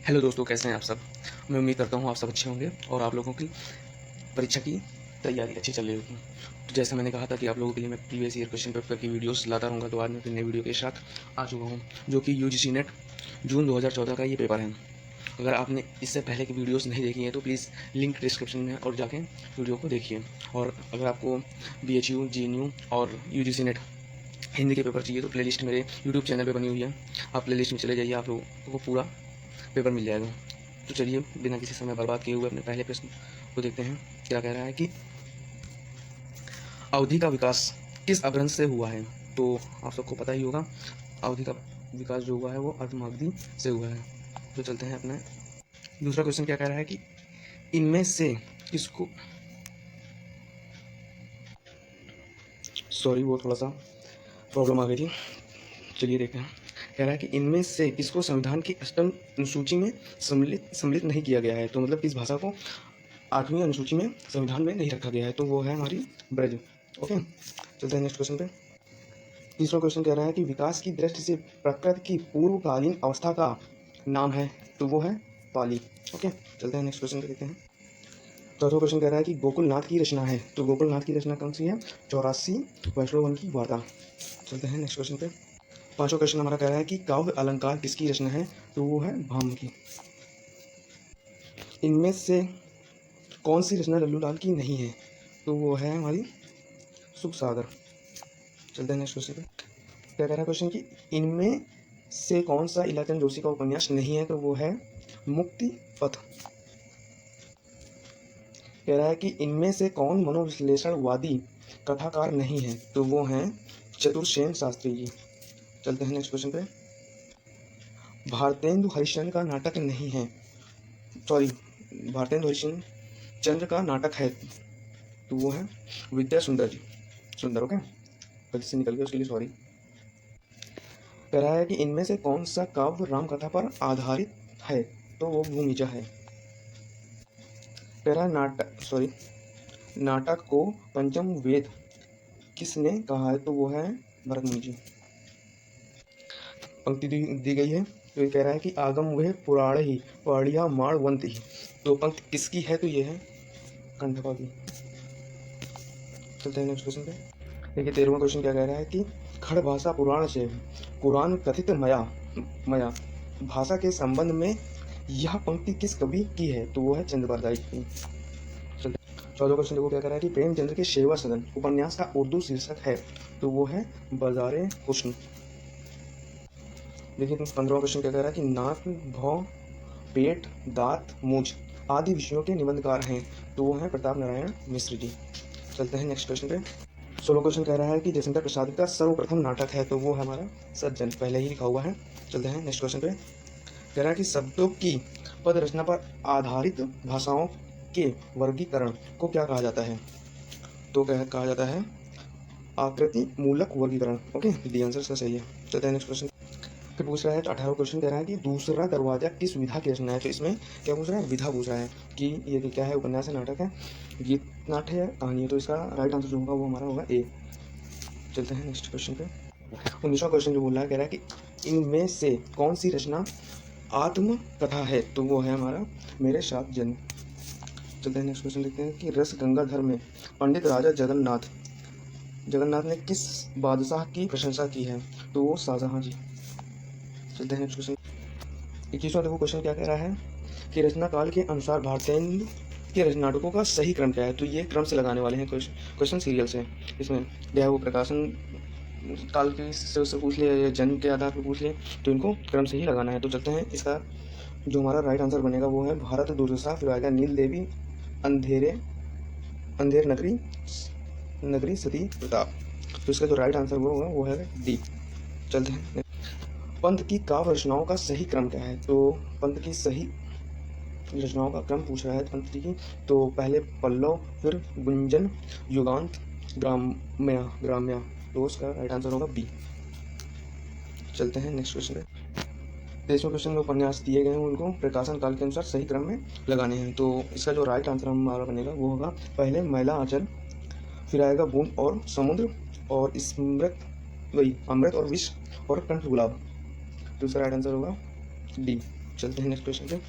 Hello दोस्तों, कैसे हैं आप सब। मैं उम्मीद करता हूँ आप सब अच्छे होंगे और आप लोगों की परीक्षा की तैयारी अच्छी चल रही होगी। तो जैसा मैंने कहा था कि आप लोगों के लिए मैं प्रीवियस ईयर क्वेश्चन पेपर की वीडियोस लाता रहूँगा, तो आज मैं फिर नई वीडियो के साथ आ चुका हूँ, जो कि यूजीसी नेट जून 2014 का ये पेपर है। अगर आपने इससे पहले की वीडियोस नहीं देखी हैं तो प्लीज़ लिंक डिस्क्रिप्शन में और जाके वीडियो को देखिए। और अगर आपको BHU, GNU और UGC नेट हिंदी के पेपर चाहिए तो प्लेलिस्ट मेरे यूट्यूब चैनल पे बनी हुई है, आप प्लेलिस्ट में चले जाइए, आप लोगों को पूरा पेपर मिल जाएगा। तो चलिए बिना किसी समय बर्बाद किए हुए अपने पहले प्रश्न को देखते हैं। क्या कह रहा है कि अवधि का विकास किस अपभ्रंश से हुआ है। तो आप सबको पता ही होगा, अवधि का विकास जो हुआ है वो अर्धमागधी से हुआ है। तो चलते हैं अपना दूसरा क्वेश्चन। क्या कह रहा है कि इनमें से किसको, सॉरी वो थोड़ा सा प्रॉब्लम आ गई थी, चलिए देखते हैं। कह रहा है कि इनमें से किसको संविधान की अष्टम अनुसूची में सम्मिलित नहीं किया गया है। तो मतलब किस भाषा को 8वीं अनुसूची में संविधान में नहीं रखा गया है, तो वो है हमारी ब्रज। ओके, चलते हैं नेक्स्ट क्वेश्चन पे। तीसरा क्वेश्चन कह रहा है कि विकास की दृष्टि से प्रकृति की पूर्वकालीन अवस्था का नाम है, तो वो है पाली। ओके, चलते हैं नेक्स्ट क्वेश्चन पे देखते हैं। चौथा क्वेश्चन कह रहा है कि गोकुलनाथ की रचना है, तो गोकुलनाथ की रचना कौन सी है। 84 वैष्णव वन की वार्ता। चलते हैं नेक्स्ट क्वेश्चन पे। पांचवा क्वेश्चन हमारा कह रहा है कि काव्य अलंकार किसकी रचना है, तो वो है भामह की। इनमें से कौन सी रचना लल्लूलाल की नहीं है, तो वो है हमारी सुख सागर। चलते हैं नेक्स्ट क्वेश्चन पे। क्या कह रहा है क्वेश्चन कि इनमें से कौन सा इलाचंद जोशी का उपन्यास नहीं है, तो वो है मुक्ति पथ। कह रहा है कि इनमें से कौन मनोविश्लेषणवादी कथाकार नहीं है, तो वो हैं चतुर्सेन शास्त्री जी। चलते हैं नेक्स्ट क्वेश्चन पे। भारतेंदु हरिश्चंद्र का नाटक नहीं है, सॉरी भारतेंदु हरिश्चंद्र का नाटक है, तो वो है विद्या सुंदर जी। सुंदर, ओके, गलती से निकल गया उसके लिए सॉरी। कह रहा है कि इनमें से कौन सा काव्य रामकथा पर आधारित है, तो वो भूमिजा है। कह रहा है नाटक को पंचम वेद किसने कहा है, तो वो है भरत मुनि जी। पंक्ति दी गई है, तो ये कह रहा है कि आगम वह पुराण ही पढ़िया माणवंत ही। तो पंक्ति किसकी है, तो ये है कंठपा की। चलते हैं नेक्स्ट क्वेश्चन पे। देखिए 13वां क्वेश्चन क्या कह रहा है कि खड़ भाषा पुराण से कुरान कथित मया भाषा के संबंध में यह पंक्ति किस कवि की है, तो वो है चंद्रबरदाई की। 14वां क्वेश्चन देखो क्या कह रहा है कि प्रेमचंद्र के सेवा सदन उपन्यास का उर्दू शीर्षक है, तो वो है बाजारे हुस्न। देखिए 15वां क्वेश्चन क्या कह रहा है कि नाक, भौं, पेट, दांत, मूंछ आदि विषयों के निबंधकार हैं, तो वो है प्रताप नारायण मिश्र जी। चलते हैं नेक्स्ट क्वेश्चन पे। 16वां क्वेश्चन कह रहा है कि जयशंकर प्रसाद का सर्वप्रथम नाटक है, तो वो हमारा सज्जन, पहले ही लिखा हुआ है। चलते हैं नेक्स्ट क्वेश्चन पे। कह रहा है कि शब्दों की पद रचना पर आधारित भाषाओं के वर्गीकरण को क्या कहा जाता है, तो क्या कहा जाता है आकृति मूलक वर्गीकरण। ओके, डी आंसर इसका सही है। चलते हैं नेक्स्ट क्वेश्चन। फिर पूछ रहा है 18वां क्वेश्चन कह रहा है कि दूसरा दरवाजा किस विधा की रचना है, तो इसमें क्या पूछ रहा है, विधा पूछ रहा है कि ये क्या है, उपन्यास है, नाटक है, गीत नाट्य है, कहानी है। तो इसका राइट आंसर जो होगा वो हमारा होगा ए। चलते हैं नेक्स्ट क्वेश्चन पे। 19वां क्वेश्चन जो बोल रहा है, कह रहा है कि इनमें से कौन सी रचना आत्मकथा है, तो वो है हमारा मेरे साथ जन्म। चलते हैं नेक्स्ट क्वेश्चन देखते हैं कि रस गंगाधर में पंडित राजा जगन्नाथ ने किस बादशाह की प्रशंसा की है, तो वो शाहजहां जी। चलते हैं नेक्स्ट क्वेश्चन। 21वां देखो क्वेश्चन क्या कह रहा है कि रचना काल के अनुसार भारतेंदु के नाटकों का सही क्रम क्या है, तो ये क्रम से लगाने वाले हैं क्वेश्चन सीरियल से। इसमें क्या वो प्रकाशन काल के से पूछ लिया या जन्म के आधार पर पूछ लिया, तो इनको क्रम से ही लगाना है। तो चलते हैं, इसका जो हमारा राइट आंसर बनेगा वो है भारत दुर्दशा, फिर आएगा नील देवी, अंधेर नगरी सती प्रताप। तो इसका जो राइट आंसर वो होगा वो है डी। चलते हैं। पंत की काव्य रचनाओं का सही क्रम क्या है, तो पंत की सही रचनाओं का क्रम पूछ रहा है पंत की, तो पहले पल्लव, फिर गुंजन, युगांत, ग्राम्या। तो उसका राइट आंसर होगा बी। चलते हैं नेक्स्ट क्वेश्चन पे। 23वें क्वेश्चन में उपन्यास दिए गए हैं, उनको प्रकाशन काल के अनुसार सही क्रम में लगाने हैं। तो इसका जो राइट आंसर हमारा बनेगा वो होगा पहले मैला आंचल, फिर आएगा बूंद और समुद्र, और अमृत और विष और कंठ गुलाब। तो इसका राइट आंसर होगा डी। चलते हैं नेक्स्ट क्वेश्चन पे।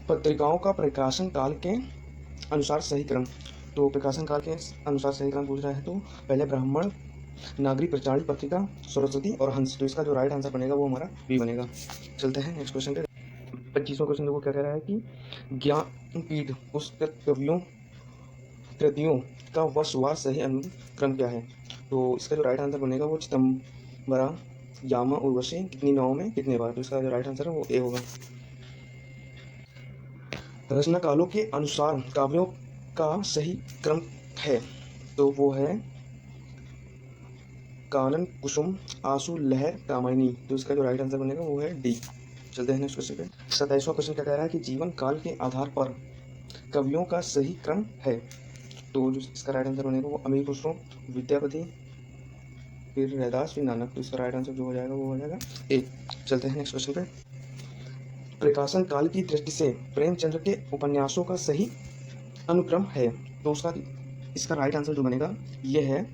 पत्रिकाओं का प्रकाशन काल के अनुसार सही क्रम। तो प्रकाशन काल के अनुसार सही क्रम पूछ रहा है, तो पहले ब्राह्मण, नागरिक, प्रचारित पत्रिका, सरस्वती और हंस। तो इसका जो राइट आंसर बनेगा वो हमारा बी बनेगा। चलते हैं नेक्स्ट क्वेश्चन पे। 25वां क्वेश्चन देखो क्या कह रहा है कि ज्ञानपीठ पुस्तक कृतियों का वर्षवार सही अनुक्रम क्या है। तो इसका जो राइट आंसर बनेगा वो चिदम्बरा, यामा, उर्वशी कितनी नावों में कितने बार। तो इसका जो राइट आंसर है वो ए होगा। रचना कालों के अनुसार काव्यों का सही क्रम है, तो वो है कानन, कुसुम, आंसू, लहर, कामिनी। तो इसका जो राइट आंसर बनेगा वो है डी। चलते हैं नेक्स्ट क्वेश्चन पे। 27वां क्वेश्चन क्या कह रहा है कि जीवन काल के आधार पर कवियों का सही क्रम है। तो जो इसका राइट आंसर बनेगा वो अमीर खुसरो, विद्यापति, फिर रैदास, फिर नानक। तो इसका राइट आंसर जो हो जाएगा वो हो जाएगा ए। चलते हैं नेक्स्ट क्वेश्चन पे। प्रकाशन काल की दृष्टि से प्रेमचंद्र के उपन्यासों का सही अनुक्रम है, तो उसका इसका राइट आंसर जो बनेगा ये है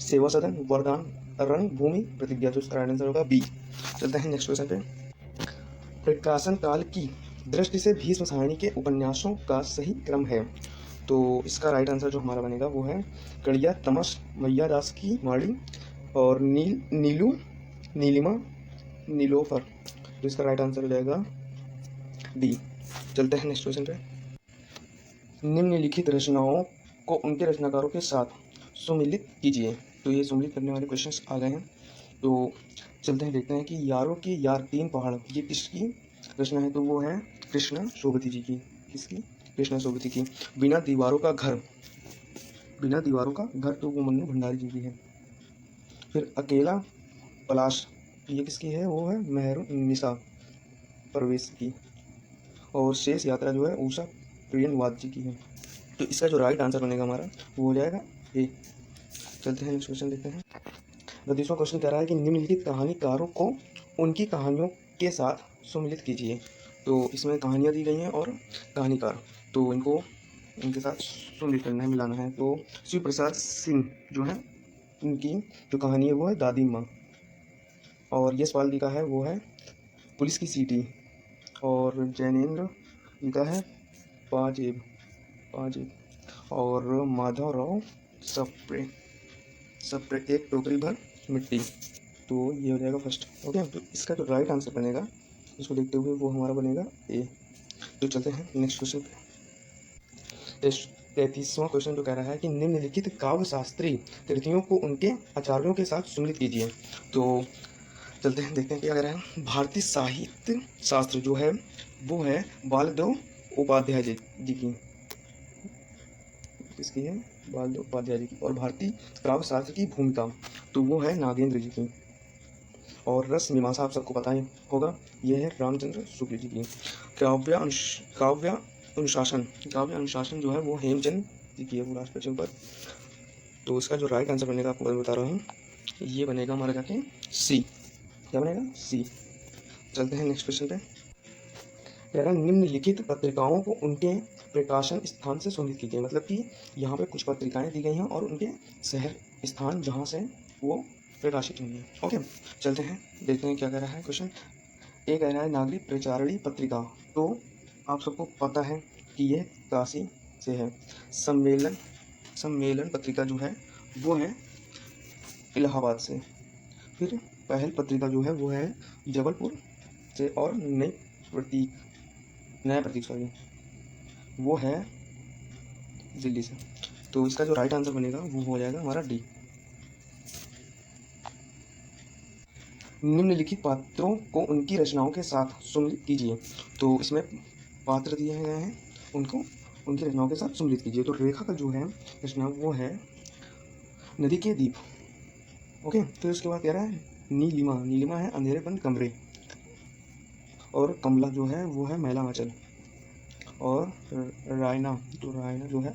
सेवा सदन, वरदान, रणभूमि, प्रतिज्ञा। तो इसका राइट आंसर होगा बी। चलते हैं नेक्स्ट क्वेश्चन पे। प्रकाशन काल की दृष्टि से भीष्म साहनी के उपन्यासों का सही क्रम है, तो इसका राइट आंसर जो हमारा बनेगा वो है कड़िया, तमस, मैया दास की माड़ी और नीलू, नीलिमा, नीलोफर। तो इसका राइट आंसर हो जाएगा डी। चलते हैं नेक्स्ट क्वेश्चन पे। निम्नलिखित रचनाओं को उनके रचनाकारों के साथ सुमिलित कीजिए। तो ये सुमिलित करने वाले क्वेश्चंस आ गए हैं, तो चलते हैं देखते हैं कि यारों की यार, तीन पहाड़, ये किसकी रचना है। तो वो है कृष्णा सोबती जी की। किसकी? कृष्णा सोबती की। बिना दीवारों का घर, बिना दीवारों का घर, तो वो मन्नू भंडारी जी की है। फिर अकेला पलाश, ये किसकी है, वो है निशा परवेश की। और शेष यात्रा जो है उषा प्रियनवाद जी की है। तो इसका जो राइट आंसर बनेगा हमारा वो हो जाएगा ए। चलते हैं नेक्स्ट क्वेश्चन देखते हैं। 32वां क्वेश्चन कह रहा है कि निम्नलिखित कहानीकारों को उनकी कहानियों के साथ सुमिलित कीजिए। तो इसमें कहानियाँ दी गई हैं और कहानीकार, तो इनको इनके साथ सुमिलित करना है, मिलाना है। तो शिव प्रसाद सिंह जो है उनकी जो कहानी है वो है दादी माँ। और यशपाल जी का है वो है पुलिस की सीटी। और जैनेन्द्र जी का है पाजेब पाजेब। और माधव राव सप्रे सप्रे एक टोकरी भर मिट्टी। तो ये हो जाएगा फर्स्ट। ओके, तो इसका जो राइट आंसर बनेगा इसको देखते हुए वो हमारा बनेगा ए। तो चलते हैं नेक्स्ट क्वेश्चन पे। 33वां क्वेश्चन जो कह रहा है कि निम्नलिखित काव्य शास्त्री कृतियों को उनके आचार्यों के साथ सुमिलित कीजिए। तो चलते हैं देखते हैं क्या कह रहा है। भारतीय साहित्य शास्त्र जो है वो है बालदेव उपाध्याय जी की। किसकी है? बालदेव उपाध्याय जी की। और भारतीय काव्य शास्त्र की भूमिका तो वो है नागेंद्र जी की। और रस मीमांसा आप सबको पता ही होगा, ये है रामचंद्र शुक्ल जी की। काव्य अनुशासन जो है वो हेमचंद जी की है, वो लास्ट क्वेश्चन पर। तो इसका जो राइट आंसर बनेगा आपको मैं बता रहा हूँ, ये बनेगा हमारा जाके सी। क्या बनेगा? सी। चलते हैं नेक्स्ट क्वेश्चन पे। कह रहा है निम्नलिखित पत्रिकाओं को उनके प्रकाशन स्थान से सुमिलित कीजिए। मतलब कि यहाँ पे कुछ पत्रिकाएं दी गई हैं और उनके शहर स्थान जहाँ से वो प्रकाशित हुई हैं। ओके, चलते हैं देखते हैं क्या कह रहा है क्वेश्चन। ए कह रहा है नागरिक प्रचारणी पत्रिका, तो आप सबको पता है कि यह काशी से है। सम्मेलन पत्रिका जो है वो है इलाहाबाद से। फिर पहल पत्रिका जो है वो है जबलपुर से। और नया प्रतीक सॉरी वो है दिल्ली से। तो इसका जो राइट आंसर बनेगा वो हो जाएगा हमारा डी। निम्नलिखित पात्रों को उनकी रचनाओं के साथ सुमिलित कीजिए। तो इसमें पात्र दिए गए हैं, उनको उनकी रचनाओं के साथ सुमिलित कीजिए। तो रेखा का जो है रचना वो है नदी के दीप। ओके, तो इसके बाद कह रहा है नीलिमा है अंधेरेपन कमरे। और कमला जो है वो है मैला आंचल। और रायना जो है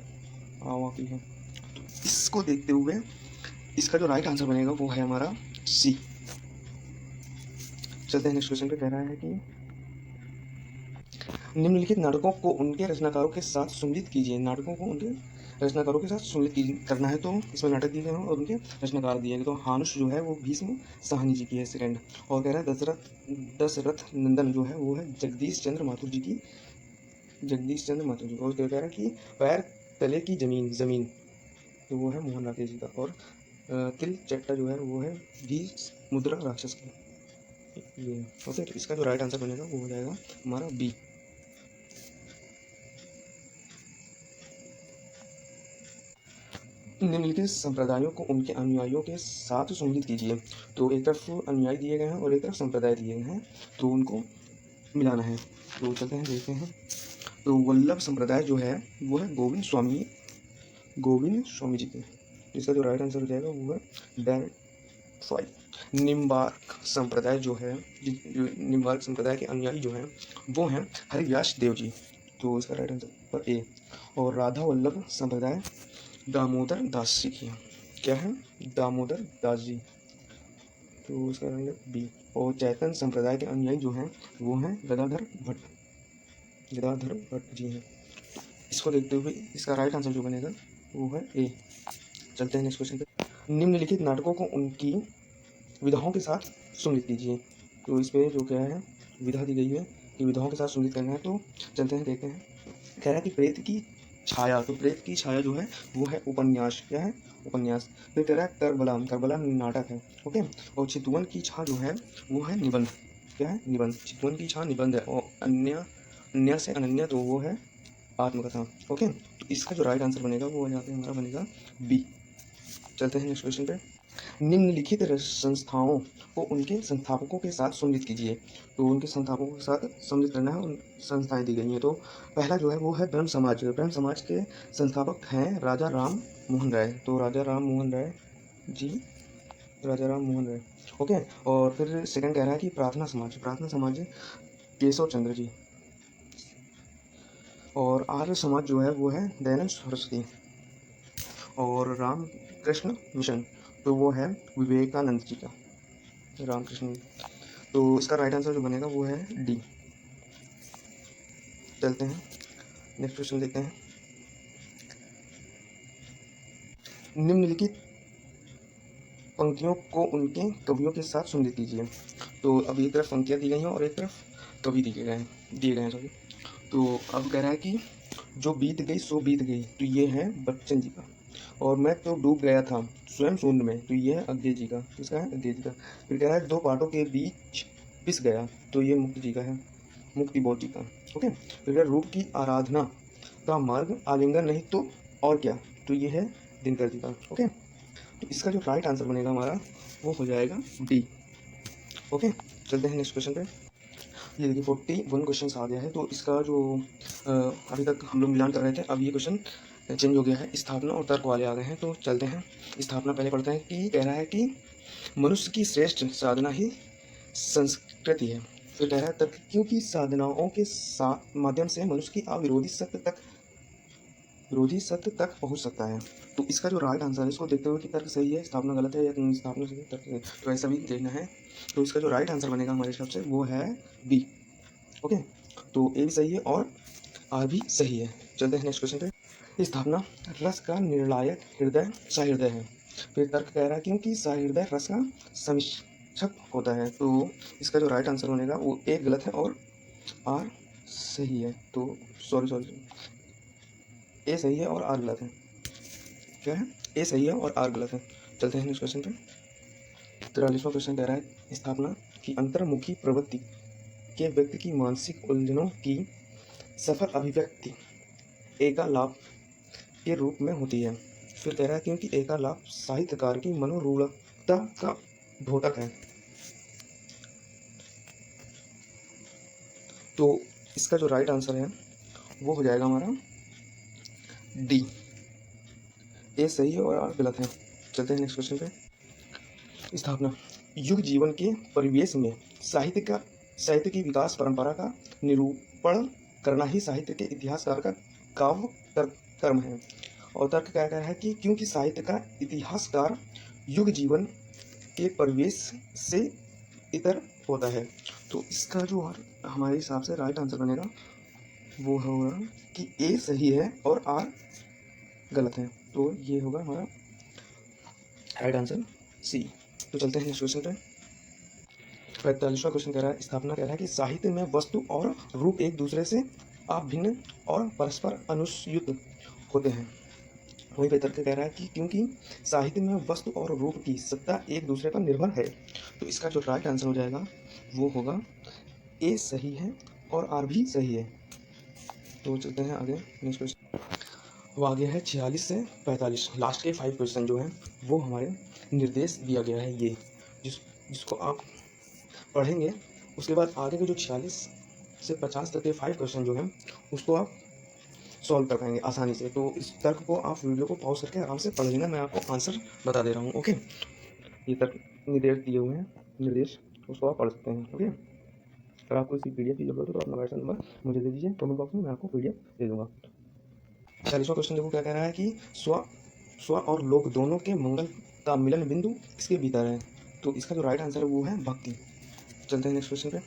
आवा की है। तो इसको देखते हुए इसका जो राइट आंसर बनेगा वो है हमारा सी। चलते हैं नेक्स्ट क्वेश्चन पे। कह रहा है कि निम्नलिखित नाटकों को उनके रचनाकारों के साथ सुमिलित कीजिए। नाटकों को उनके रचनाकारों के साथ सुमिलित करना है तो इसमें नाटक दिए गए हैं और उनके रचनाकार दिए गए। तो हानुष जो है वो भीष्म साहनी जी की है सेकंड। और कह रहा है दशरथ नंदन जो है वो है जगदीश चंद्र माथुर जी की, जगदीश चंद्र माथुर जी। और कह रहा है कि पैर तले की जमीन तो वो है मोहन राकेश जी का। और तिल चट्टा जो है वो है भी मुद्रा राक्षस की, ये ओके। तो इसका जो राइट आंसर बनेगा वो हो जाएगा हमारा बी। निम्नलिखित संप्रदायों को उनके अनुयायियों के साथ सुमिलित कीजिए। तो एक तरफ अनुयायी दिए गए हैं और एक तरफ संप्रदाय दिए गए हैं, तो उनको मिलाना है। तो चलते हैं देखते हैं। तो वल्लभ संप्रदाय जो है वो है गोविंद स्वामी जी की। इसका जो राइट आंसर हो जाएगा वो है डेविड फाइव। निम्बार्क संप्रदाय जो है, निम्बार्क संप्रदाय के अनुयायी जो हैं वो हैं हरिव्यास देव जी। तो इसका राइट आंसर पर ए। और राधा वल्लभ संप्रदाय दामोदर दास जी की, क्या है दामोदर दास जी, तो इसका आंसर बी। और चैतन्य संप्रदाय के अनुयायी जो हैं वो हैं गदाधर भट्ट जी हैं। इसको देखते हुए इसका राइट आंसर जो बनेगा वो है ए। चलते हैं नेक्स्ट क्वेश्चन पे। निम्नलिखित नाटकों को उनकी विधाओं के साथ सुमिलित कीजिए। तो इस पे जो क्या है विधा दी गई है कि विधाओं के साथ सुमिलित करना है। तो चलते हैं देखते हैं। कह रहा है कि प्रेत की छाया, तो प्रेत की छाया जो है वो है उपन्यास, क्या है उपन्यास। फिर कह रहा है करबला नाटक है, ओके। और चितवन की छाया जो है वो है निबंध, क्या है निबंध। चितवन की छाया निबंध है। और अन्य से अनन्य तो वो है आत्मकथा, ओके। तो इसका जो राइट आंसर बनेगा वो यहाँ पे हमारा बनेगा बी। चलते हैं नेक्स्ट क्वेश्चन पे। निम्नलिखित संस्थाओं को उनके संस्थापकों के साथ सम्मिलित कीजिए। तो उनके संस्थापकों के साथ सम्मिलित करना है, उन संस्थाएं दी गई हैं। तो पहला जो है वो है ब्रह्म समाज। ब्रह्म समाज के संस्थापक हैं राजा राम मोहन राय। तो राजा राम मोहन राय जी, राजा राम मोहन राय, ओके। और फिर सेकंड कह रहा है कि प्रार्थना समाज केशव चंद्र जी। और आर्य समाज जो है वो है दयानंद सरस्वती। और रामकृष्ण मिशन तो वो है विवेकानंद जी का, रामकृष्ण। तो इसका राइट आंसर जो बनेगा वो है डी। चलते हैं नेक्स्ट क्वेश्चन देखते हैं। निम्नलिखित पंक्तियों को उनके कवियों के साथ सुनिश्चित कीजिए। तो अब एक तरफ पंक्तियाँ दी गई हैं और एक तरफ कवि दिए गए हैं सॉरी। तो अब कह रहा है कि जो बीत गई सो बीत गई, तो ये है बच्चन जी का। और मैं तो डूब गया था स्वयं शून्य में, तो ये है अज्ञे जी का, किसका है अज्ञे जी का। फिर कह रहा है दो पाटों के बीच पिस गया, तो ये मुक्ति जी का है, मुक्ति बोध जी का, ओके। फिर रूप की आराधना का मार्ग आलिंगन नहीं तो और क्या, तो ये है दिनकर जी का, ओके। तो इसका जो राइट आंसर बनेगा हमारा वो हो जाएगा डी, ओके। चलते हैं नेक्स्ट क्वेश्चन पे। ये देखिए 41 क्वेश्चन आ गया है। तो इसका जो अभी तक हम लोग मिलान कर रहे थे, अब ये क्वेश्चन चेंज हो गया है, स्थापना और तर्क वाले आ गए हैं। तो चलते हैं स्थापना पहले पढ़ते हैं। कि कह रहा है कि मनुष्य की श्रेष्ठ साधना ही संस्कृति है। फिर कह रहा है तर्क, क्योंकि साधनाओं के माध्यम से मनुष्य की विरोधी सत्य तक पहुंच सकता है। तो इसका जो राइट आंसर है, इसको देखते हुए कि तर्क सही है स्थापना गलत है या स्थापना सही है तर्क सही है, तो ऐसा भी देखना है। तो इसका जो राइट आंसर बनेगा हमारे हिसाब से वो है बी, ओके। तो ए भी सही है और आर भी सही है। चलते हैं नेक्स्ट क्वेश्चन पे। स्थापना, रस का निर्णायक हृदय सहृदय है। फिर तर्क कह रहा है क्योंकि सहृदय रस का समीक्षक होता है। तो इसका जो राइट आंसर बनेगा वो ए गलत है और आर सही है। तो सॉरी ए सही है और आर गलत है, क्या है ए सही है और आर गलत है। चलते हैं नेक्स्ट क्वेश्चन पे। 43वां क्वेश्चन कह रहा है स्थापना की अंतर्मुखी प्रवृत्ति के व्यक्ति की मानसिक उलझनों की सफल अभिव्यक्ति एकालाप के रूप में होती है। फिर कह रहा है क्योंकि एकालाप साहित्यकार की मनोरूढ़ता का द्योतक है। तो इसका जो राइट आंसर है वो हो जाएगा हमारा डी, ए सही है और आर गलत है। चलते हैं नेक्स्ट क्वेश्चन पे। स्थापना, युग जीवन के परिवेश में साहित्य की विकास परंपरा का निरूपण करना ही साहित्य के इतिहासकार का काव्य कर्म है। और तर्क क्या कह रहा है कि क्योंकि साहित्य का इतिहासकार युग जीवन के परिवेश से इतर होता है। तो इसका जो हमारे हिसाब से राइट आंसर बनेगा वो होगा कि ए सही है और आर गलत है। तो ये होगा हमारा राइट आंसर सी। तो चलते हैं नेक्स्ट क्वेश्चन पे। 45वां क्वेश्चन कह रहा है, स्थापना कह रहा है कि साहित्य में वस्तु और रूप एक दूसरे से अभिन्न और परस्पर अनुस्यूत होते हैं। वहीं पे तर्क कह रहा है कि क्योंकि साहित्य में वस्तु और रूप की सत्ता एक दूसरे पर निर्भर है, तो इसका जो राइट आंसर हो जाएगा वो होगा ए सही है और आर भी सही है। तो चलते हैं आगे नेक्स्ट क्वेश्चन। वो आगे है 46 से 45। लास्ट के 5 क्वेश्चन जो हैं वो हमारे निर्देश दिया गया है, ये जिसको आप पढ़ेंगे उसके बाद आगे के जो 46 से 50 तक के 5 क्वेश्चन जो हैं उसको आप सॉल्व कर पाएंगे आसानी से। तो इस तर्क को आप वीडियो को पॉज करके आराम से पढ़ लेना, मैं आपको आंसर बता दे रहा हूँ। ओके, ये तर्क निर्देश दिए हुए हैं, निर्देश उसको आप पढ़ सकते हैं। ओके, अगर आपको इसी पीडीएफ की जरूरत हो तो अपना व्हाट्सएप नंबर मुझे दे दीजिए, कमेंट बॉक्स में मैं आपको पीडीएफ दे दूंगा। 40वां क्वेश्चन देखो क्या कह रहा है कि स्व और लोक दोनों के मंगल का मिलन बिंदु किसके भीतर है। तो इसका जो राइट आंसर है वो है भक्ति। चलते हैं नेक्स्ट क्वेश्चन पे।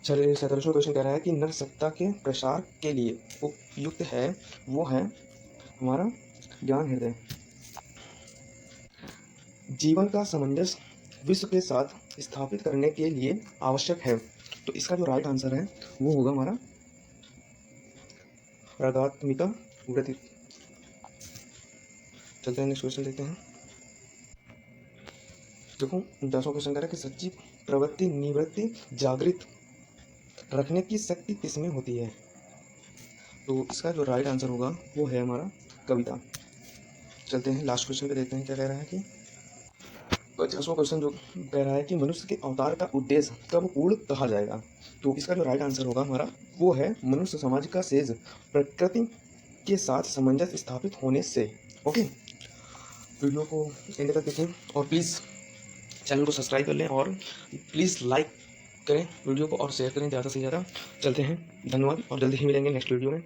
चलिए 47वां क्वेश्चन कह रहा है कि नर सत्ता के प्रसार के लिए उपयुक्त है, वो है हमारा ज्ञान हृदय। जीवन का सामंजस्य विश्व के साथ स्थापित करने के लिए आवश्यक है, तो इसका जो राइट आंसर है वो होगा हमारा रागात्मिका वृत्ति। चलते हैं नेक्स्ट क्वेश्चन देखते हैं। देखो 10वां क्वेश्चन कह रहा है कि सच्ची प्रवृत्ति निवृत्ति जागृत रखने की शक्ति किसमें होती है। तो इसका जो राइट आंसर होगा वो है हमारा कविता। चलते हैं लास्ट क्वेश्चन पे देखते हैं क्या कह रहा है कि 50वां क्वेश्चन जो कह रहा है कि मनुष्य के अवतार का उद्देश्य कब पूर्ण कहा जाएगा। तो इसका जो राइट आंसर होगा हमारा वो है मनुष्य समाज का सेज प्रकृति के साथ सामंजस्य स्थापित होने से। ओके, वीडियो को एंड तक देखें और प्लीज़ चैनल को सब्सक्राइब कर लें और प्लीज़ लाइक करें वीडियो को और शेयर करें ज़्यादा से ज़्यादा। चलते हैं, धन्यवाद और जल्दी ही मिलेंगे नेक्स्ट वीडियो में।